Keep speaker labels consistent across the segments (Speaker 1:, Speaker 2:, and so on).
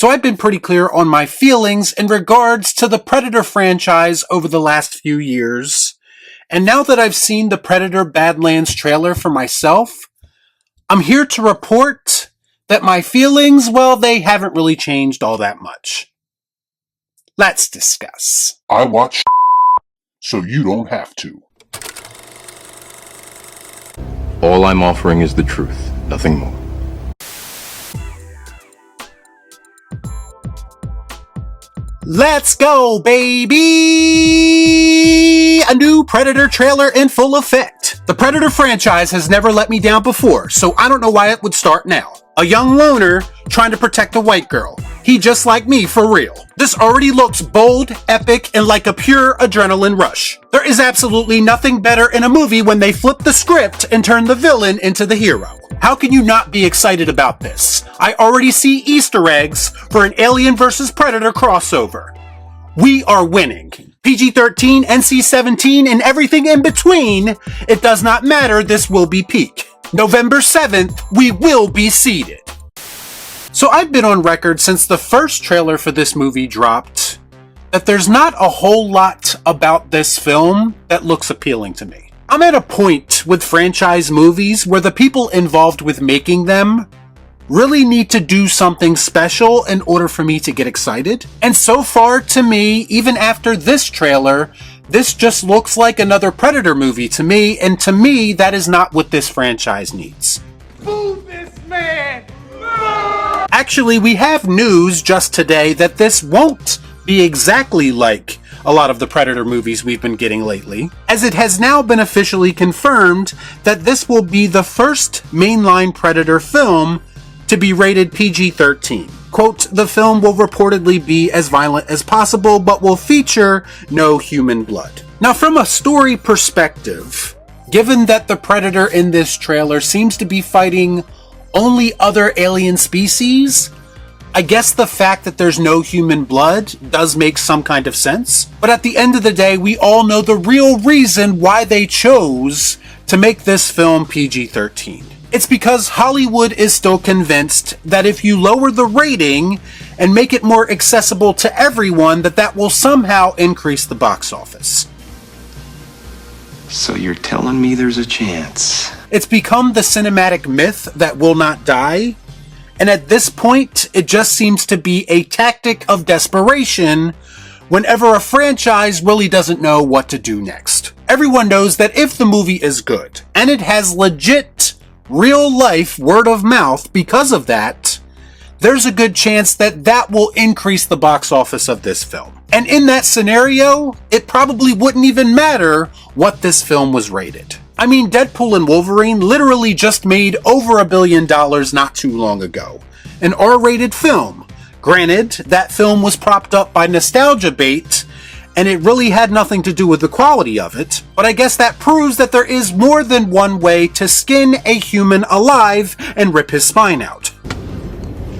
Speaker 1: So I've been pretty clear on my feelings in regards to the Predator franchise over the last few years. And now that I've seen the Predator Badlands trailer for myself, I'm here to report that my feelings, well, they haven't really changed all that much. Let's discuss.
Speaker 2: I watch so you don't have to.
Speaker 3: All I'm offering is the truth, nothing more.
Speaker 1: Let's go, baby! A new Predator trailer in full effect. The Predator franchise has never let me down before, so I don't know why it would start now. A young loner trying to protect a white girl. He just like me, for real. This already looks bold, epic, and like a pure adrenaline rush. There is absolutely nothing better in a movie when they flip the script and turn the villain into the hero. How can you not be excited about this? I already see Easter eggs for an Alien vs. Predator crossover. We are winning. PG-13, NC-17, and everything in between. It does not matter, this will be peak. November 7th, we will be seated. So I've been on record since the first trailer for this movie dropped that there's not a whole lot about this film that looks appealing to me. I'm at a point with franchise movies where the people involved with making them really need to do something special in order for me to get excited. And so far, to me, even after this trailer, this just looks like another Predator movie to me, and to me, that is not what this franchise needs.
Speaker 4: Move this man!
Speaker 1: Actually, we have news just today that this won't be exactly like a lot of the Predator movies we've been getting lately, as it has now been officially confirmed that this will be the first mainline Predator film to be rated PG-13. Quote, the film will reportedly be as violent as possible, but will feature no human blood. Now, from a story perspective, given that the Predator in this trailer seems to be fighting only other alien species, I guess the fact that there's no human blood does make some kind of sense. But at the end of the day, we all know the real reason why they chose to make this film PG-13. It's because Hollywood is still convinced that if you lower the rating and make it more accessible to everyone, that will somehow increase the box office.
Speaker 5: So you're telling me there's a chance?
Speaker 1: It's become the cinematic myth that will not die. And at this point, it just seems to be a tactic of desperation whenever a franchise really doesn't know what to do next. Everyone knows that if the movie is good, and it has legit, real-life word of mouth because of that, there's a good chance that will increase the box office of this film. And in that scenario, it probably wouldn't even matter what this film was rated. I mean, Deadpool and Wolverine literally just made over $1 billion not too long ago. An R-rated film. Granted, that film was propped up by nostalgia bait, and it really had nothing to do with the quality of it, but I guess that proves that there is more than one way to skin a human alive and rip his spine out.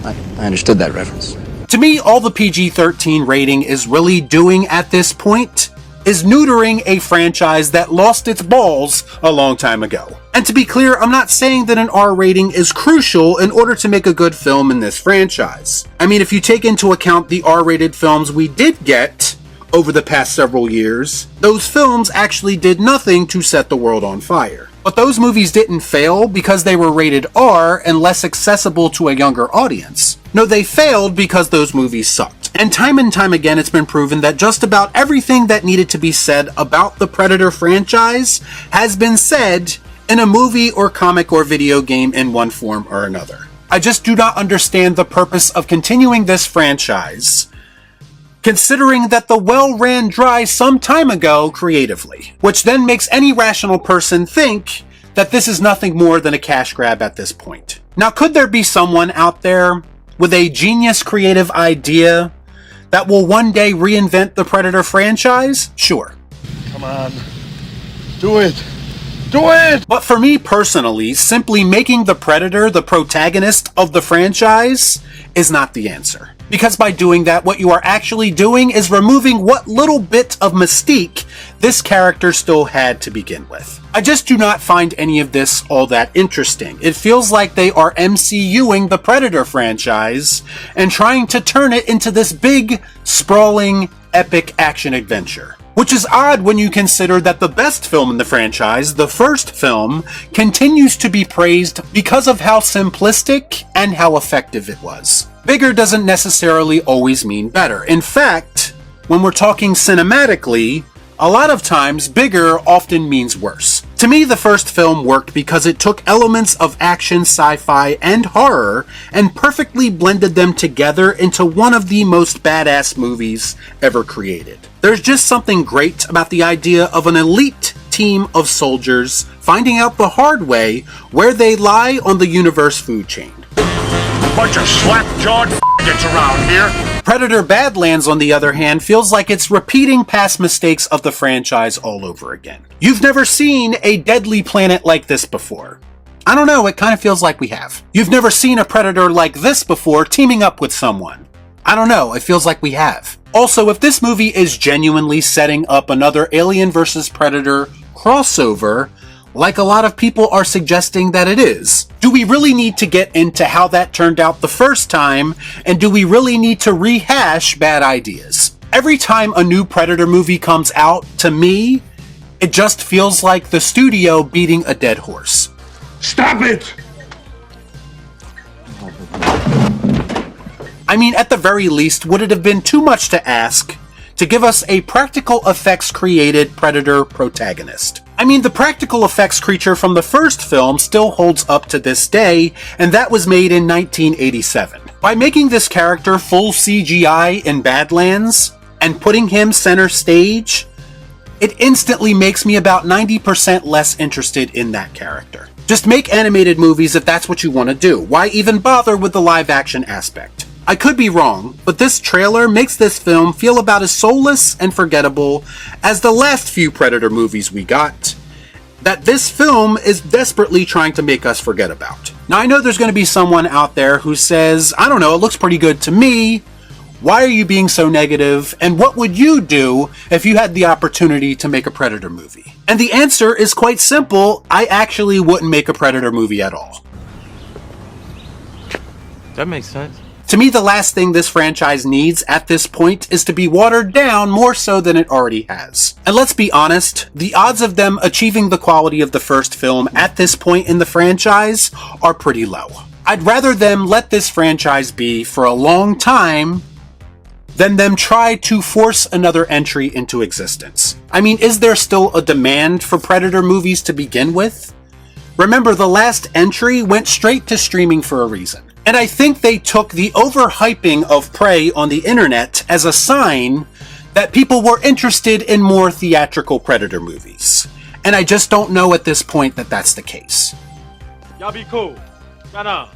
Speaker 6: I understood that reference.
Speaker 1: To me, all the PG-13 rating is really doing at this point is neutering a franchise that lost its balls a long time ago. And to be clear, I'm not saying that an R rating is crucial in order to make a good film in this franchise. I mean, if you take into account the R-rated films we did get over the past several years, those films actually did nothing to set the world on fire. But those movies didn't fail because they were rated R and less accessible to a younger audience. No, they failed because those movies sucked. And time again, it's been proven that just about everything that needed to be said about the Predator franchise has been said in a movie or comic or video game in one form or another. I just do not understand the purpose of continuing this franchise, considering that the well ran dry some time ago creatively, which then makes any rational person think that this is nothing more than a cash grab at this point. Now, could there be someone out there with a genius creative idea that will one day reinvent the Predator franchise? Sure.
Speaker 4: Come on. Do it.
Speaker 2: Do it!
Speaker 1: But for me personally, simply making the Predator the protagonist of the franchise is not the answer. Because by doing that, what you are actually doing is removing what little bit of mystique this character still had to begin with. I just do not find any of this all that interesting. It feels like they are MCUing the Predator franchise and trying to turn it into this big, sprawling, epic action adventure. Which is odd when you consider that the best film in the franchise, the first film, continues to be praised because of how simplistic and how effective it was. Bigger doesn't necessarily always mean better. In fact, when we're talking cinematically, a lot of times bigger often means worse. To me, the first film worked because it took elements of action, sci-fi, and horror and perfectly blended them together into one of the most badass movies ever created. There's just something great about the idea of an elite team of soldiers finding out the hard way where they lie on the universe food chain.
Speaker 2: Bunch of slap-jawed f***ings around here.
Speaker 1: Predator Badlands, on the other hand, feels like it's repeating past mistakes of the franchise all over again. You've never seen a deadly planet like this before. I don't know, it kind of feels like we have. You've never seen a Predator like this before teaming up with someone. I don't know, it feels like we have. Also, if this movie is genuinely setting up another Alien vs. Predator crossover, like a lot of people are suggesting that it is, do we really need to get into how that turned out the first time, and do we really need to rehash bad ideas? Every time a new Predator movie comes out, to me, it just feels like the studio beating a dead horse.
Speaker 2: Stop it!
Speaker 1: I mean, at the very least, would it have been too much to ask to give us a practical effects created Predator protagonist? I mean, the practical effects creature from the first film still holds up to this day, and that was made in 1987. By making this character full CGI in Badlands, and putting him center stage, it instantly makes me about 90% less interested in that character. Just make animated movies if that's what you want to do. Why even bother with the live action aspect? I could be wrong, but this trailer makes this film feel about as soulless and forgettable as the last few Predator movies we got, that this film is desperately trying to make us forget about. Now, I know there's going to be someone out there who says, I don't know, it looks pretty good to me. Why are you being so negative? And what would you do if you had the opportunity to make a Predator movie? And the answer is quite simple. I actually wouldn't make a Predator movie at all.
Speaker 7: That makes sense.
Speaker 1: To me, the last thing this franchise needs at this point is to be watered down more so than it already has. And let's be honest, the odds of them achieving the quality of the first film at this point in the franchise are pretty low. I'd rather them let this franchise be for a long time than them try to force another entry into existence. I mean, is there still a demand for Predator movies to begin with? Remember, the last entry went straight to streaming for a reason. And I think they took the overhyping of Prey on the internet as a sign that people were interested in more theatrical Predator movies. And I just don't know at this point that that's the case.
Speaker 4: Y'all be cool. Shut up.